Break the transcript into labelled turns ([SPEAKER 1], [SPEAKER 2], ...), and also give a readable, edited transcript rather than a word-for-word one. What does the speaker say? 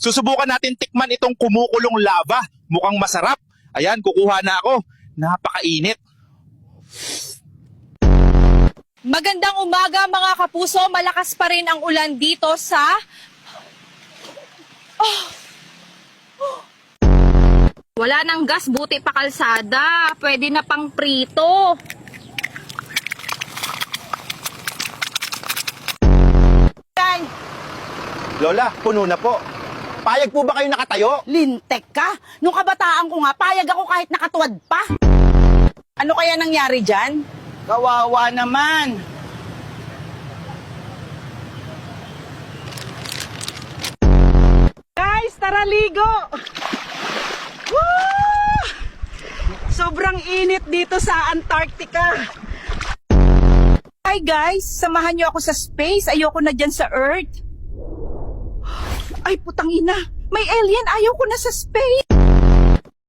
[SPEAKER 1] Susubukan natin tikman itong kumukulong lava. Mukhang masarap. Ayan, kukuha na ako. Napakainit.
[SPEAKER 2] Magandang umaga mga kapuso, malakas pa rin ang ulan dito sa...
[SPEAKER 3] Wala nang gas, buti pa kalsada. Pwede na pang prito.
[SPEAKER 4] Lola, puno na po. Payag po ba kayo nakatayo?
[SPEAKER 5] Lintek ka? Nung kabataan ko nga, payag ako kahit nakatuwad pa. Ano kaya nangyari dyan? Kawawa naman. Guys, tara ligo! Woo! Sobrang init dito sa Antarctica. Hi guys, samahan niyo ako sa space. Ayoko na dyan sa Earth. Ay, putang ina. May alien. Ayaw ko na sa space.